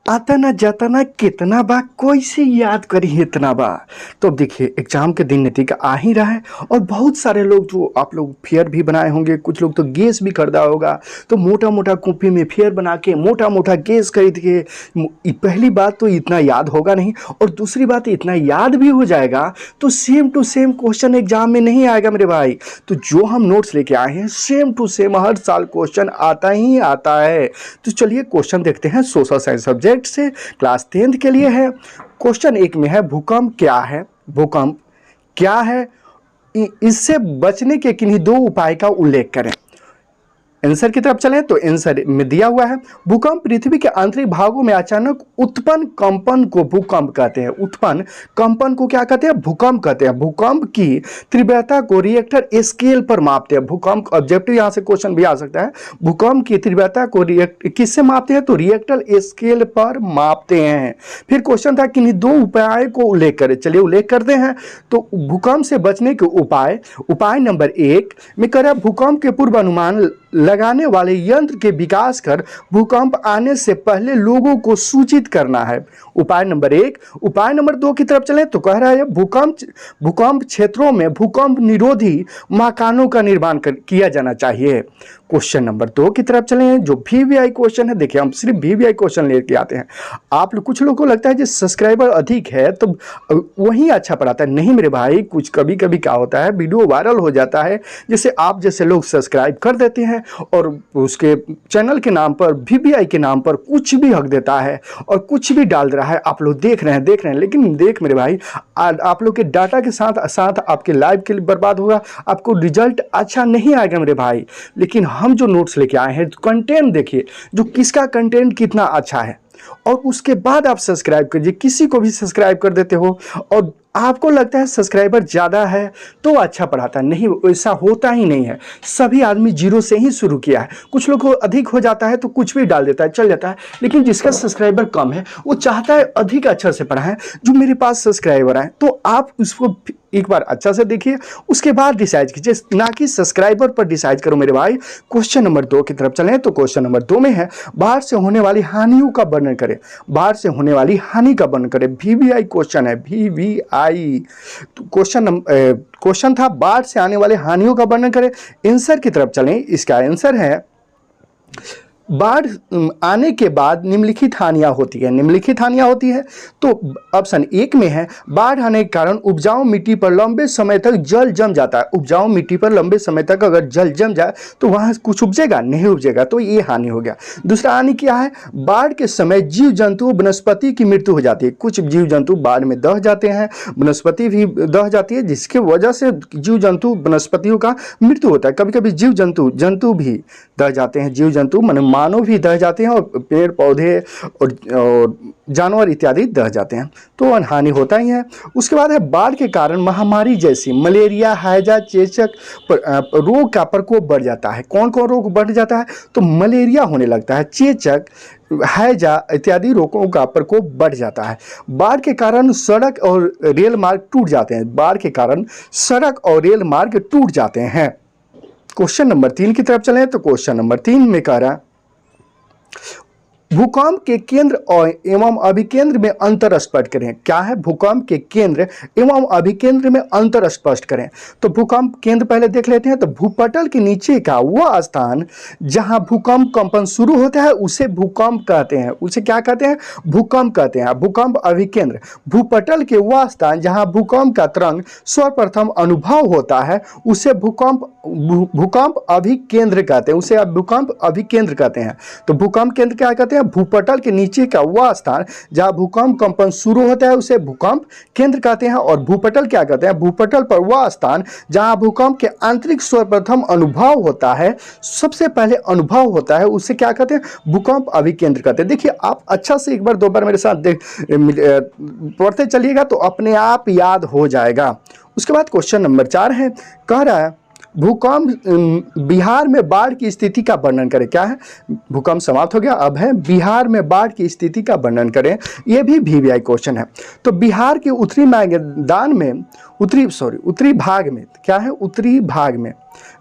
आता ना जाता ना कितना बा, कोई से याद करी इतना बा। तो अब देखिए एग्जाम के दिन नतीजा आ ही रहा है और बहुत सारे लोग जो आप लोग फेयर भी बनाए होंगे, कुछ लोग तो गैस भी खरीदा होगा। तो मोटा मोटा कॉपी में फेयर बना के मोटा मोटा गैस खरीद के पहली बात तो इतना याद होगा नहीं, और दूसरी बात इतना याद भी हो जाएगा तो same to same question exam में नहीं आएगा मेरे भाई। तो जो हम नोट्स लेके आए हैं सेम टू सेम हर साल क्वेश्चन आता ही आता है। तो चलिए क्वेश्चन देखते हैं सोशल साइंस सब्जेक्ट से, क्लास 10th के लिए है। क्वेश्चन 1 में है भूकंप क्या है, भूकंप क्या है, इससे बचने के किन्हीं दो उपाय का उल्लेख करें। आंसर की तरफ चलें तो आंसर में दिया हुआ है भूकंप पृथ्वी के आंतरिक भागों में अचानक उत्पन्न कंपन को भूकंप कहते हैं। उत्पन्न कंपन को क्या कहते हैं, भूकंप कहते हैं। भूकंप की तीव्रता को रिएक्टर स्केल पर मापते हैं। भूकंप ऑब्जेक्टिव यहां से क्वेश्चन भी आ सकता है। भूकंप की तीव्रता को किससे मापते हैं, तो रिएक्टर स्केल पर मापते हैं। फिर क्वेश्चन था कि दो उपाय को उल्लेख करें। चलिए उल्लेख करते हैं। तो भूकंप से बचने के उपाय, उपाय नंबर 1 में करें भूकंप के पूर्व अनुमान लगाने वाले यंत्र के विकास कर भूकंप आने से पहले लोगों को सूचित करना है। उपाय नंबर 1। उपाय नंबर 2 की तरफ चलें तो कह रहा है भूकंप क्षेत्रों में भूकंप निरोधी मकानों का निर्माण किया जाना चाहिए। क्वेश्चन नंबर 2 की तरफ चलें जो VVI क्वेश्चन है। देखिए हम सिर्फ VVI क्वेश्चन लेके आते हैं। आप लोग, कुछ लोगों को लगता है जो सब्सक्राइबर अधिक है तो वही अच्छा पढ़ाता है। नहीं मेरे भाई, कुछ कभी कभी क्या होता है वीडियो वायरल हो जाता है, जैसे आप जैसे लोग सब्सक्राइब कर देते हैं और उसके चैनल के नाम पर VVI के नाम पर कुछ भी हक देता है और कुछ भी डाल रहा है। आप लोग देख रहे हैं, लेकिन देख मेरे भाई, आप लोग के डाटा के साथ साथ आपके लाइव के लिए बर्बाद होगा, आपको रिजल्ट अच्छा नहीं आएगा मेरे भाई। लेकिन हम जो नोट्स लेके आए हैं, कंटेंट देखिए जो किसका कंटेंट कितना अच्छा है, और उसके बाद आप सब्सक्राइब कीजिए। किसी को भी सब्सक्राइब कर देते हो और आपको लगता है सब्सक्राइबर ज़्यादा है तो अच्छा पढ़ाता है, नहीं, ऐसा होता ही नहीं है। सभी आदमी जीरो से ही शुरू किया है। कुछ लोग को अधिक हो जाता है तो कुछ भी डाल देता है, चल जाता है, लेकिन जिसका सब्सक्राइबर कम है वो चाहता है अधिक अच्छा से पढ़ाएं। जो मेरे पास सब्सक्राइबर आए तो आप उसको एक बार अच्छा से देखिए, उसके बाद डिसाइड कीजिए, ना कि सब्सक्राइबर पर डिसाइड करो मेरे भाई। क्वेश्चन नंबर 2 की तरफ चलें तो क्वेश्चन नंबर 2 में है बाढ़ से होने वाली हानियों का वर्णन करें। बाढ़ से होने वाली हानि का वर्णन करें। VVI क्वेश्चन है, VVI। तो क्वेश्चन था बाढ़ से आने वाले हानियों का वर्णन करें। आंसर की तरफ चलें, इसका आंसर है बाढ़ आने के बाद निम्नलिखित हानियां होती है। निम्नलिखित हानियां होती है तो ऑप्शन 1 में है बाढ़ आने के कारण उपजाऊ मिट्टी पर लंबे समय तक जल जम जाता है। उपजाऊ मिट्टी पर लंबे समय तक अगर जल जम जाए तो वहां कुछ उपजेगा नहीं, उपजेगा, तो ये हानि हो गया। दूसरा हानि क्या है, बाढ़ के समय जीव जंतु वनस्पति की मृत्यु हो जाती है। कुछ जीव जंतु बाढ़ में दह जाते हैं, वनस्पति भी दह जाती है, जिसकी वजह से जीव जंतु वनस्पतियों का मृत्यु होता है। कभी कभी जीव जंतु भी दह जाते हैं, जीव जंतु मानव भी दह जाते हैं, और पेड़ पौधे और जानवर इत्यादि दह जाते हैं, तो हानि होता ही है। उसके बाद है बाढ़ के कारण महामारी जैसी मलेरिया, हैजा, चेचक रोग का प्रकोप बढ़ जाता है। कौन कौन रोग बढ़ जाता है, तो मलेरिया होने लगता है, चेचक, हैजा इत्यादि रोगों का प्रकोप बढ़ जाता है। बाढ़ के कारण सड़क और रेल मार्ग टूट जाते हैं। बाढ़ के कारण सड़क और रेल मार्ग टूट जाते हैं। क्वेश्चन नंबर 3 की तरफ चलें तो क्वेश्चन नंबर 3 में कह रहा है भूकंप के केंद्र और एवं अभिकेंद्र में अंतर स्पष्ट करें। क्या है, भूकंप के केंद्र एवं अभिकेंद्र में अंतर स्पष्ट करें। तो भूकंप केंद्र पहले देख लेते हैं। तो भूपटल के नीचे का वह स्थान जहां भूकंप कंपन शुरू होता है उसे भूकंप कहते हैं। उसे क्या कहते हैं, भूकंप कहते हैं। भूकंप अभिकेंद्र, भूपटल के वह स्थान जहां भूकंप का तरंग सर्वप्रथम अनुभव होता है उसे भूकंप अभिकेंद्र कहते हैं। उसे भूकंप अभिकेंद्र कहते हैं। तो भूकंप केंद्र क्या कहते हैं, भूपटल के नीचे का वह स्थान जहां भूकंप कंपन शुरू होता है उसे भूकंप केंद्र कहते हैं। और भूपटल क्या कहते हैं, भूपटल पर वह स्थान जहां भूकंप के आंतरिक सर्वप्रथम अनुभव होता है, सबसे पहले अनुभव होता है, उसे क्या कहते हैं, भूकंप अभिकेंद्र कहते हैं। देखिए आप अच्छा से एक बार दो बार मेरे साथ पढ़ते चलिएगा तो अपने आप याद हो जाएगा। उसके बाद क्वेश्चन नंबर 4 है, कह रहा है बिहार में बाढ़ की स्थिति का वर्णन करें। क्या है, भूकंप समाप्त हो गया, अब है बिहार में बाढ़ की स्थिति का वर्णन करें। यह भी VVI क्वेश्चन है। तो बिहार के उत्तरी मैदान में उत्तरी भाग में क्या है, उत्तरी भाग में,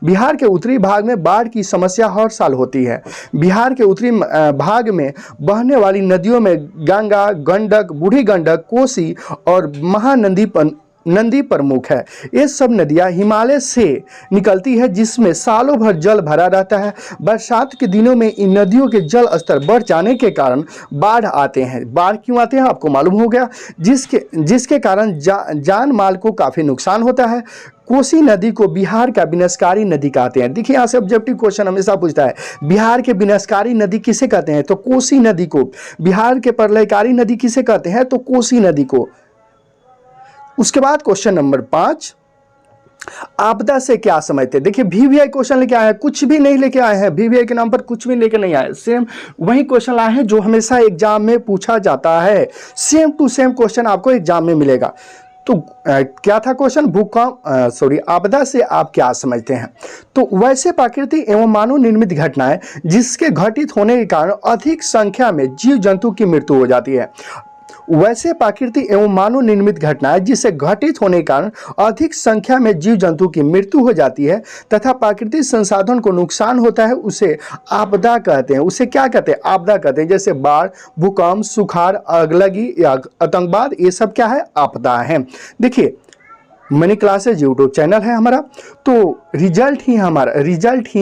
बिहार के उत्तरी भाग में बाढ़ की समस्या हर साल होती है। बिहार के उत्तरी भाग में बहने वाली नदियों में गंगा, गंडक, बूढ़ी गंडक, कोसी और नदी प्रमुख है। ये सब नदियां हिमालय से निकलती है, जिसमें सालों भर जल भरा रहता है। बरसात के दिनों में इन नदियों के जल स्तर बढ़ जाने के कारण बाढ़ आते हैं। बाढ़ क्यों आते हैं आपको मालूम हो गया, जिसके कारण जान माल को काफ़ी नुकसान होता है। कोसी नदी को बिहार का विनाशकारी नदी कहते हैं। देखिए यहाँ से ऑब्जेक्टिव क्वेश्चन हमेशा पूछता है, बिहार के विनाशकारी नदी किसे कहते हैं, तो कोसी नदी को। बिहार के प्रलयकारी नदी किसे कहते हैं, तो कोसी नदी को। उसके बाद क्वेश्चन नंबर 5, आपदा से क्या समझते हैं। देखिए VVI क्वेश्चन लेके आए हैं, कुछ भी नहीं लेके आए हैं, VVI के नाम पर कुछ भी लेके नहीं आए, सेम वही क्वेश्चन लाए हैं जो हमेशा एग्जाम में पूछा जाता है। सेम टू सेम क्वेश्चन आपको एग्जाम में मिलेगा। तो क्या था क्वेश्चन, आपदा से आप क्या समझते हैं। तो वैसे प्राकृतिक एवं मानव निर्मित घटनाएं जिसके घटित होने के कारण अधिक संख्या में जीव जंतु की मृत्यु हो जाती है। वैसे प्राकृतिक एवं मानव निर्मित घटनाएं जिससे घटित होने के कारण अधिक संख्या में जीव जंतु की मृत्यु हो जाती है तथा प्राकृतिक संसाधन को नुकसान होता है, उसे आपदा कहते हैं। उसे क्या कहते हैं, आपदा कहते हैं। जैसे बाढ़, भूकंप, सुखाड़, आगलगी या आतंकवाद, ये सब क्या है, आपदा है। देखिए मनी क्लासेज यूट्यूब चैनल है हमारा, तो रिजल्ट ही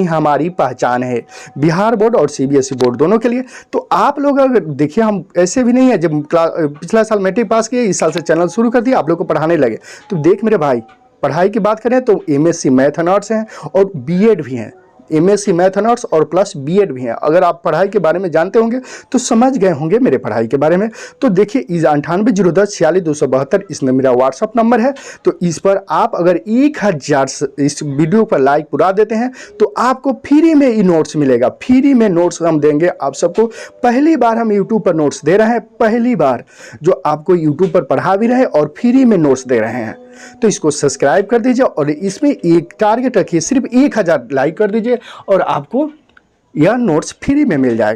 हमारी पहचान है, बिहार बोर्ड और CBSE बोर्ड दोनों के लिए। तो आप लोग अगर देखिए, हम ऐसे भी नहीं है, जब पिछला साल मैट्रिक पास किए, इस साल से चैनल शुरू कर दिया, आप लोग को पढ़ाने लगे। तो देख मेरे भाई, पढ़ाई की बात करें तो MSc मैथ एंड आर्ट्स हैं और BEd भी हैं, MSc मैथ एंड आर्ट्स और प्लस BEd भी हैं। अगर आप पढ़ाई के बारे में जानते होंगे तो समझ गए होंगे मेरे पढ़ाई के बारे में। तो देखिए 9801046272 इसमें मेरा WhatsApp नंबर है। तो इस पर आप अगर 1000 इस वीडियो पर लाइक पूरा देते हैं तो आपको फ्री में ई नोट्स मिलेगा। फ्री में नोट्स हम देंगे आप सबको। पहली बार हम यूट्यूब पर नोट्स दे रहे हैं, पहली बार जो आपको यूट्यूब पर पढ़ा भी रहे और फ्री में नोट्स दे रहे हैं। तो इसको सब्सक्राइब कर दीजिए और इसमें एक टारगेट रखिए, सिर्फ 1000 लाइक कर दीजिए और आपको यह नोट्स फ्री में मिल जाएगा।